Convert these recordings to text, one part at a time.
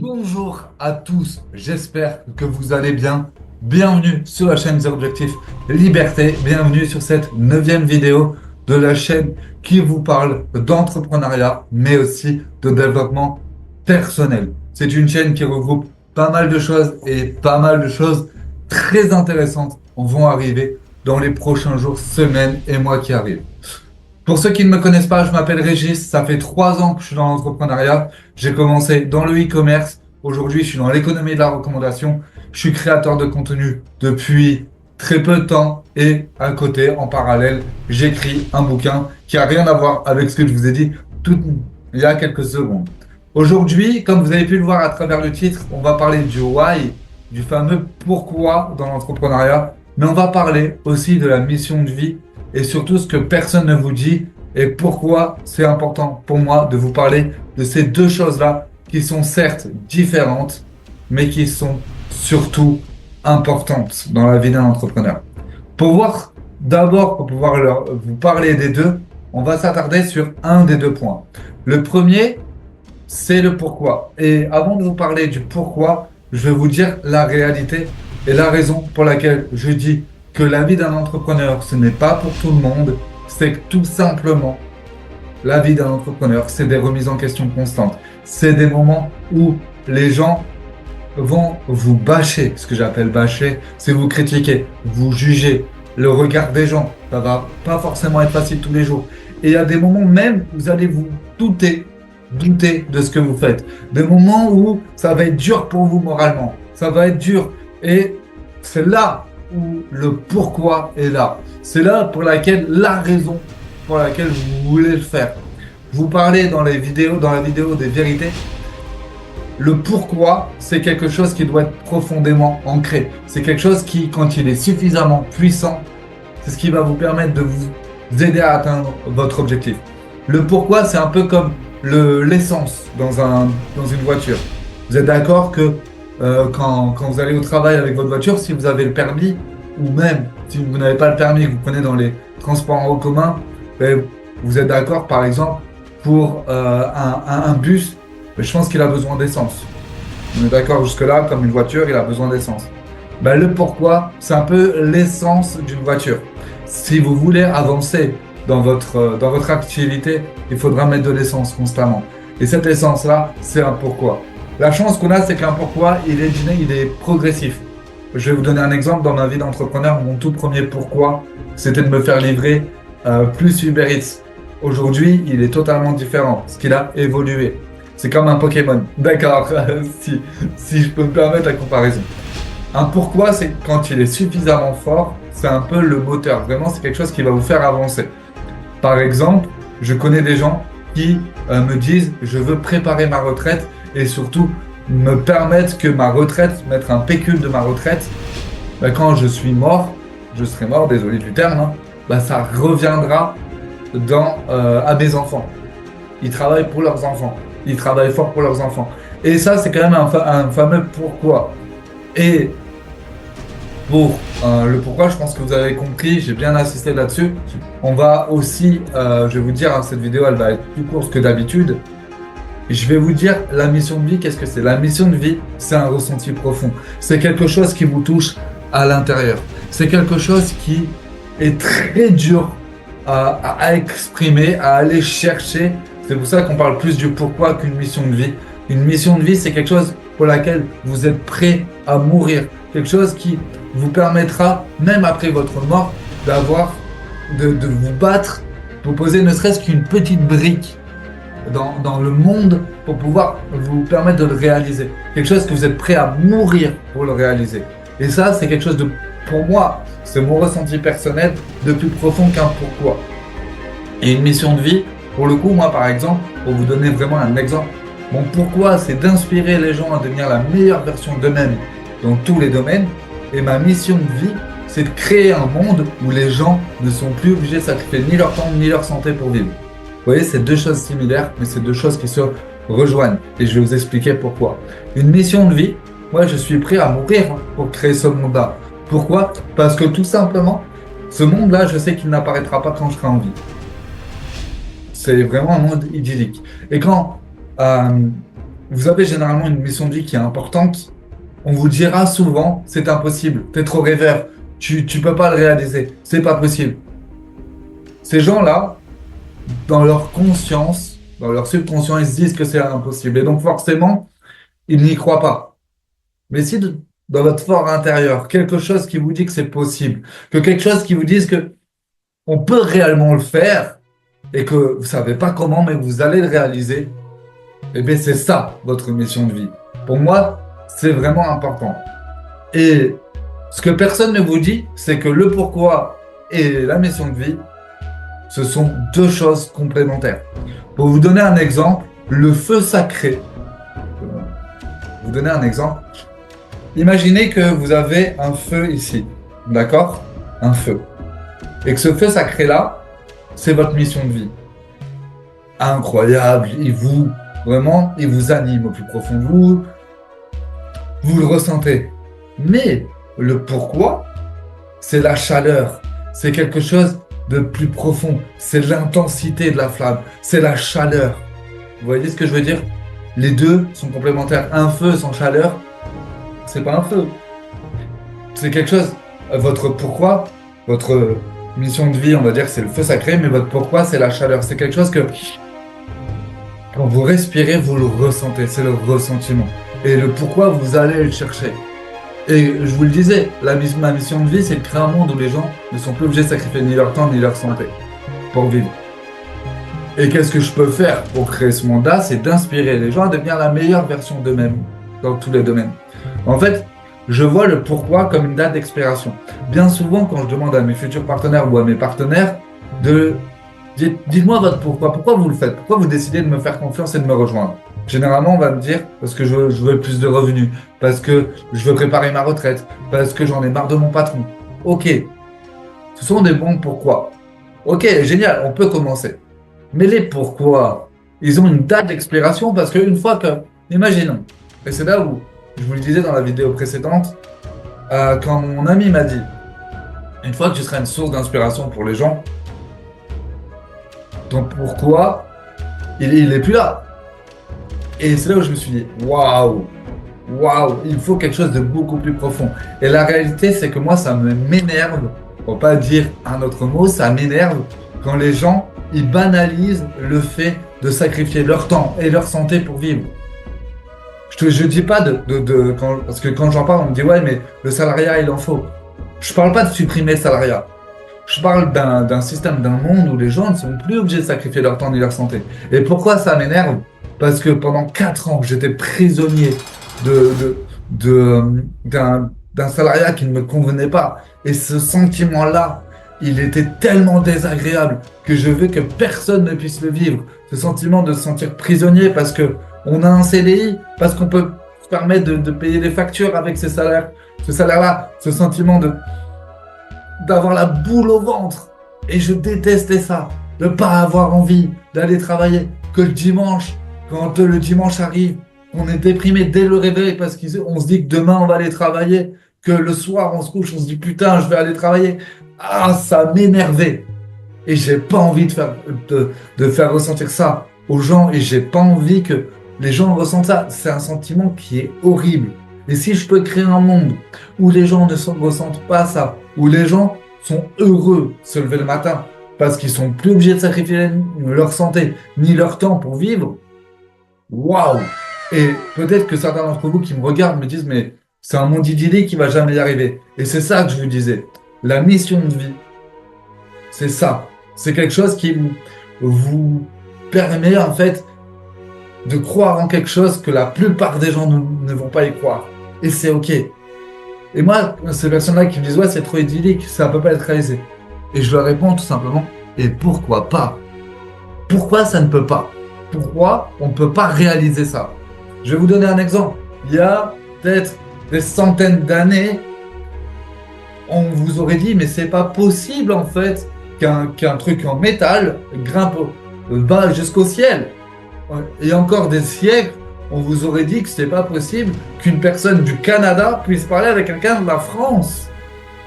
Bonjour à tous, j'espère que vous allez bien. Bienvenue sur la chaîne Zéro Objectif Liberté. Bienvenue sur cette neuvième vidéo de la chaîne qui vous parle d'entrepreneuriat, mais aussi de développement personnel. C'est une chaîne qui regroupe pas mal de choses et pas mal de choses très intéressantes vont arriver dans les prochains jours, semaines et mois qui arrivent. Pour ceux qui ne me connaissent pas, je m'appelle Régis. Ça fait 3 ans que je suis dans l'entrepreneuriat. J'ai commencé dans le e-commerce. Aujourd'hui, je suis dans l'économie de la recommandation. Je suis créateur de contenu depuis très peu de temps. Et à côté, en parallèle, j'écris un bouquin qui a rien à voir avec ce que je vous ai dit il y a quelques secondes. Aujourd'hui, comme vous avez pu le voir à travers le titre, on va parler du why, du fameux pourquoi dans l'entrepreneuriat. Mais on va parler aussi de la mission de vie et surtout ce que personne ne vous dit et pourquoi c'est important pour moi de vous parler de ces deux choses-là qui sont certes différentes, mais qui sont surtout importantes dans la vie d'un entrepreneur. Pour pouvoir vous parler des deux, on va s'attarder sur un des deux points. Le premier, c'est le pourquoi. Et avant de vous parler du pourquoi, je vais vous dire la réalité et la raison pour laquelle je dis que la vie d'un entrepreneur, ce n'est pas pour tout le monde. C'est que tout simplement, la vie d'un entrepreneur, c'est des remises en question constantes. C'est des moments où les gens vont vous bâcher. Ce que j'appelle bâcher, c'est vous critiquer, vous juger. Le regard des gens, ça va pas forcément être facile tous les jours. Et il y a des moments même où vous allez vous douter de ce que vous faites. Des moments où ça va être dur pour vous moralement. Ça va être dur. Et c'est là où le pourquoi est là. C'est là pour laquelle la raison pour laquelle vous voulez le faire. Vous parlez dans la vidéo des vérités. Le pourquoi, c'est quelque chose qui doit être profondément ancré. C'est quelque chose qui, quand il est suffisamment puissant, c'est ce qui va vous permettre de vous aider à atteindre votre objectif. Le pourquoi, c'est un peu comme l'essence dans une voiture. Vous êtes d'accord que quand vous allez au travail avec votre voiture, si vous avez le permis, ou même si vous n'avez pas le permis, que vous prenez dans les transports en commun, vous êtes d'accord, par exemple, pour un bus, je pense qu'il a besoin d'essence. On est d'accord jusque-là, comme une voiture, il a besoin d'essence. Le pourquoi, c'est un peu l'essence d'une voiture. Si vous voulez avancer dans votre activité, il faudra mettre de l'essence constamment. Et cette essence-là, c'est un pourquoi. La chance qu'on a, c'est qu'un pourquoi, il est progressif. Je vais vous donner un exemple. Dans ma vie d'entrepreneur, mon tout premier pourquoi, c'était de me faire livrer plus Uber Eats. Aujourd'hui, il est totalement différent, parce qu'il a évolué. C'est comme un Pokémon. D'accord, si je peux me permettre la comparaison. Un pourquoi, c'est quand il est suffisamment fort, c'est un peu le moteur. Vraiment, c'est quelque chose qui va vous faire avancer. Par exemple, je connais des gens qui me disent « je veux préparer ma retraite » et surtout me permettre que ma retraite, mettre un pécule de ma retraite, quand je suis mort, je serai mort, désolé du terme, ça reviendra à mes enfants. Ils travaillent pour leurs enfants. Ils travaillent fort pour leurs enfants. Et ça, c'est quand même un fameux pourquoi. Et pour le pourquoi, je pense que vous avez compris, j'ai bien insisté là-dessus. On va aussi, je vais vous dire, cette vidéo, elle va être plus courte que d'habitude. Je vais vous dire la mission de vie, qu'est-ce que c'est? La mission de vie, c'est un ressenti profond. C'est quelque chose qui vous touche à l'intérieur. C'est quelque chose qui est très dur à exprimer, à aller chercher. C'est pour ça qu'on parle plus du pourquoi qu'une mission de vie. Une mission de vie, c'est quelque chose pour laquelle vous êtes prêt à mourir. Quelque chose qui vous permettra, même après votre mort, de vous battre, pour poser ne serait-ce qu'une petite brique dans le monde pour pouvoir vous permettre de le réaliser. Quelque chose que vous êtes prêt à mourir pour le réaliser. Et ça, c'est quelque chose pour moi, c'est mon ressenti personnel, de plus profond qu'un pourquoi. Et une mission de vie, pour le coup, moi par exemple, pour vous donner vraiment un exemple, mon pourquoi, c'est d'inspirer les gens à devenir la meilleure version d'eux-mêmes dans tous les domaines. Et ma mission de vie, c'est de créer un monde où les gens ne sont plus obligés de sacrifier ni leur temps ni leur santé pour vivre. Vous voyez, c'est deux choses similaires, mais c'est deux choses qui se rejoignent. Et je vais vous expliquer pourquoi. Une mission de vie, moi je suis prêt à mourir pour créer ce monde-là. Pourquoi? Parce que tout simplement, ce monde-là, je sais qu'il n'apparaîtra pas quand je serai en vie. C'est vraiment un monde idyllique. Et quand vous avez généralement une mission de vie qui est importante, on vous dira souvent, c'est impossible, t'es trop rêveur, tu peux pas le réaliser, c'est pas possible. Ces gens-là, dans leur conscience, dans leur subconscient, ils se disent que c'est impossible. Et donc forcément, ils n'y croient pas. Mais si dans votre fort intérieur, quelque chose qui vous dit que c'est possible, que quelque chose qui vous dise que on peut réellement le faire, et que vous savez pas comment, mais vous allez le réaliser, eh bien c'est ça, votre mission de vie. Pour moi, c'est vraiment important. Et ce que personne ne vous dit, c'est que le pourquoi et la mission de vie, ce sont deux choses complémentaires. Pour vous donner un exemple, le feu sacré. Vous donner un exemple. Imaginez que vous avez un feu ici, d'accord? Un feu. Et que ce feu sacré-là, c'est votre mission de vie. Incroyable, vraiment, il vous anime au plus profond de vous. Vous le ressentez. Mais le pourquoi, c'est la chaleur. C'est quelque chose de plus profond. C'est l'intensité de la flamme. C'est la chaleur. Vous voyez ce que je veux dire? Les deux sont complémentaires. Un feu sans chaleur, c'est pas un feu. C'est quelque chose. Votre pourquoi, votre mission de vie, on va dire, c'est le feu sacré, mais votre pourquoi, c'est la chaleur. C'est quelque chose que, quand vous respirez, vous le ressentez. C'est le ressentiment. Et le pourquoi, vous allez le chercher. Et je vous le disais, ma mission de vie, c'est de créer un monde où les gens ne sont plus obligés de sacrifier ni leur temps ni leur santé pour vivre. Et qu'est-ce que je peux faire pour créer ce monde-là? C'est d'inspirer les gens à devenir la meilleure version d'eux-mêmes dans tous les domaines. En fait, je vois le pourquoi comme une date d'expiration. Bien souvent, quand je demande à mes futurs partenaires ou à mes partenaires dites-moi votre pourquoi vous le faites? Pourquoi vous décidez de me faire confiance et de me rejoindre? Généralement, on va me dire parce que je veux plus de revenus, parce que je veux préparer ma retraite, parce que j'en ai marre de mon patron. Ok, ce sont des bons pourquoi. Ok, génial, on peut commencer. Mais les pourquoi, ils ont une date d'expiration parce qu'une fois que, imaginons, et c'est là où je vous le disais dans la vidéo précédente, quand mon ami m'a dit, une fois que tu seras une source d'inspiration pour les gens, ton pourquoi, il est plus là. Et c'est là où je me suis dit, waouh, il faut quelque chose de beaucoup plus profond. Et la réalité, c'est que moi, ça m'énerve, pour pas dire un autre mot, ça m'énerve quand les gens, ils banalisent le fait de sacrifier leur temps et leur santé pour vivre. Je dis pas parce que quand j'en parle, on me dit, ouais, mais le salariat, il en faut. Je parle pas de supprimer le salariat. Je parle d'un système, d'un monde où les gens ne sont plus obligés de sacrifier leur temps ni leur santé. Et pourquoi ça m'énerve? Parce que pendant 4 ans, j'étais prisonnier d'un salariat qui ne me convenait pas. Et ce sentiment-là, il était tellement désagréable que je veux que personne ne puisse le vivre. Ce sentiment de se sentir prisonnier parce qu'on a un CDI, parce qu'on peut se permettre de payer des factures avec ce salaire-là, ce sentiment d'avoir la boule au ventre. Et je détestais ça, de ne pas avoir envie d'aller travailler, que le dimanche, quand le dimanche arrive, on est déprimé dès le réveil parce qu'on se dit que demain on va aller travailler, que le soir on se couche, on se dit putain je vais aller travailler. Ah, ça m'énervait. Et j'ai pas envie de faire ressentir ça aux gens et j'ai pas envie que les gens ressentent ça. C'est un sentiment qui est horrible. Et si je peux créer un monde où les gens ne ressentent pas ça, où les gens sont heureux de se lever le matin parce qu'ils sont plus obligés de sacrifier leur santé ni leur temps pour vivre, waouh! Et peut-être que certains d'entre vous qui me regardent me disent mais c'est un monde idyllique qui va jamais y arriver. Et c'est ça que je vous disais. La mission de vie, c'est ça. C'est quelque chose qui vous permet en fait de croire en quelque chose que la plupart des gens ne vont pas y croire. Et c'est ok. Et moi, ces personnes-là qui me disent ouais c'est trop idyllique, ça ne peut pas être réalisé. Et je leur réponds tout simplement, et pourquoi pas? Pourquoi ça ne peut pas? Pourquoi on ne peut pas réaliser ça? Je vais vous donner un exemple. Il y a peut-être des centaines d'années, on vous aurait dit, mais c'est pas possible en fait qu'un truc en métal grimpe bas jusqu'au ciel. Et encore des siècles, on vous aurait dit que c'est pas possible qu'une personne du Canada puisse parler avec quelqu'un de la France.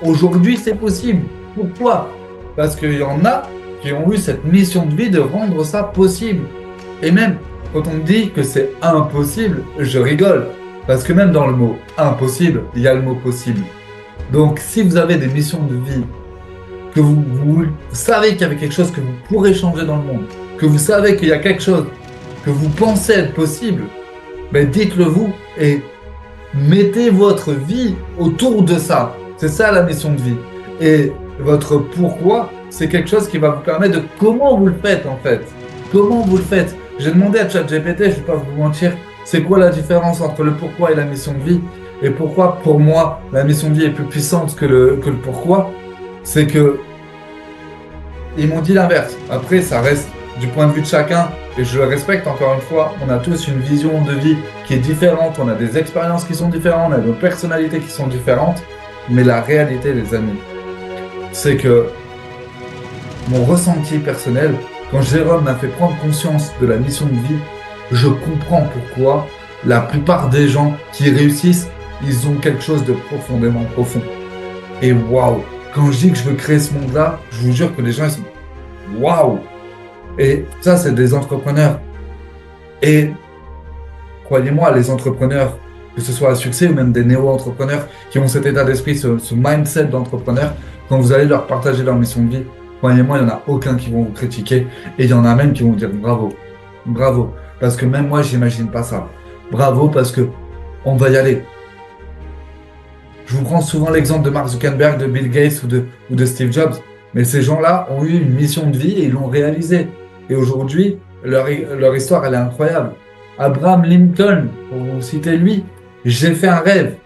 Aujourd'hui, c'est possible. Pourquoi? Parce qu'il y en a qui ont eu cette mission de vie de rendre ça possible. Et même, quand on me dit que c'est impossible, je rigole. Parce que même dans le mot impossible, il y a le mot possible. Donc, si vous avez des missions de vie, que vous savez qu'il y avait quelque chose que vous pourrez changer dans le monde, que vous savez qu'il y a quelque chose que vous pensez être possible, ben dites-le vous et mettez votre vie autour de ça. C'est ça la mission de vie. Et votre pourquoi, c'est quelque chose qui va vous permettre de comment vous le faites en fait. Comment vous le faites. J'ai demandé à ChatGPT, je ne vais pas vous mentir, c'est quoi la différence entre le pourquoi et la mission de vie. Et pourquoi, pour moi, la mission de vie est plus puissante que le pourquoi. C'est que ils m'ont dit l'inverse. Après, ça reste du point de vue de chacun, et je le respecte encore une fois. On a tous une vision de vie qui est différente, on a des expériences qui sont différentes, on a nos personnalités qui sont différentes. Mais la réalité, les amis, c'est que mon ressenti personnel, quand Jérôme m'a fait prendre conscience de la mission de vie, je comprends pourquoi la plupart des gens qui réussissent, ils ont quelque chose de profondément profond. Et waouh, quand je dis que je veux créer ce monde-là, je vous jure que les gens, ils sont waouh. Et ça, c'est des entrepreneurs. Et croyez-moi, les entrepreneurs, que ce soit à succès ou même des néo-entrepreneurs qui ont cet état d'esprit, ce mindset d'entrepreneur, quand vous allez leur partager leur mission de vie, croyez-moi, il n'y en a aucun qui vont vous critiquer. Et il y en a même qui vont vous dire bravo, bravo. Parce que même moi, j'imagine pas ça. Bravo parce que on va y aller. Je vous prends souvent l'exemple de Mark Zuckerberg, de Bill Gates ou de Steve Jobs. Mais ces gens-là ont eu une mission de vie et ils l'ont réalisée. Et aujourd'hui, leur histoire, elle est incroyable. Abraham Lincoln, pour vous citer lui, j'ai fait un rêve.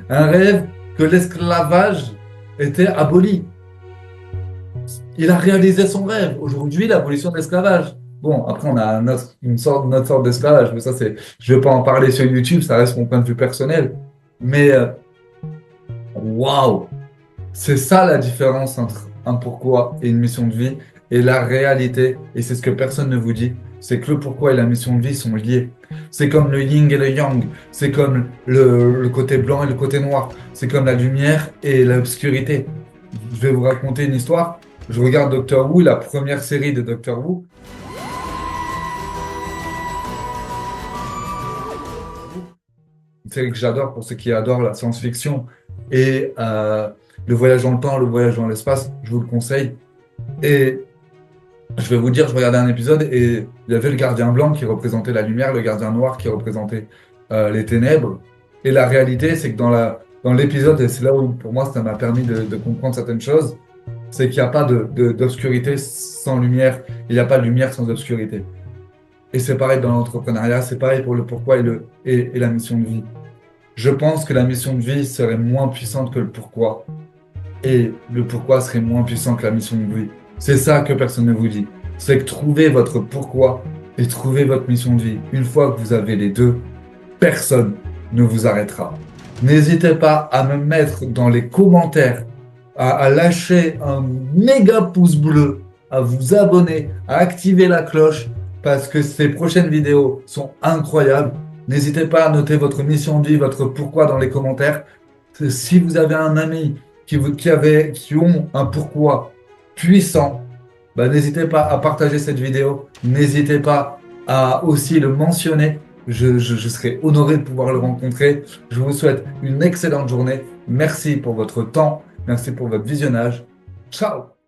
Un rêve que l'esclavage était aboli. Il a réalisé son rêve. Aujourd'hui, l'abolition de l'esclavage. Bon, après, on a notre sorte d'esclavage. Mais ça, je ne vais pas en parler sur YouTube, ça reste mon point de vue personnel. Mais, waouh! C'est ça la différence entre un pourquoi et une mission de vie. Et la réalité, et c'est ce que personne ne vous dit, c'est que le pourquoi et la mission de vie sont liés. C'est comme le yin et le yang, c'est comme le côté blanc et le côté noir, c'est comme la lumière et l'obscurité. Je vais vous raconter une histoire. Je regarde Doctor Who, la première série de Doctor Who. Une série que j'adore pour ceux qui adorent la science-fiction et le voyage dans le temps, le voyage dans l'espace, je vous le conseille. Et je vais vous dire, je regardais un épisode et il y avait le gardien blanc qui représentait la lumière, le gardien noir qui représentait les ténèbres. Et la réalité, c'est que dans l'épisode, et c'est là où pour moi ça m'a permis de comprendre certaines choses, c'est qu'il n'y a pas d'obscurité sans lumière, il n'y a pas de lumière sans obscurité. Et c'est pareil dans l'entrepreneuriat, c'est pareil pour le pourquoi et la mission de vie. Je pense que la mission de vie serait moins puissante que le pourquoi. Et le pourquoi serait moins puissant que la mission de vie. C'est ça que personne ne vous dit. C'est que trouvez votre pourquoi et trouvez votre mission de vie. Une fois que vous avez les deux, personne ne vous arrêtera. N'hésitez pas à me mettre dans les commentaires, à lâcher un méga pouce bleu, à vous abonner, à activer la cloche, parce que ces prochaines vidéos sont incroyables. N'hésitez pas à noter votre mission de vie, votre pourquoi dans les commentaires. Si vous avez un ami qui ont un pourquoi puissant, bah, n'hésitez pas à partager cette vidéo. N'hésitez pas à aussi le mentionner. Je serai honoré de pouvoir le rencontrer. Je vous souhaite une excellente journée. Merci pour votre temps. Merci pour votre visionnage. Ciao!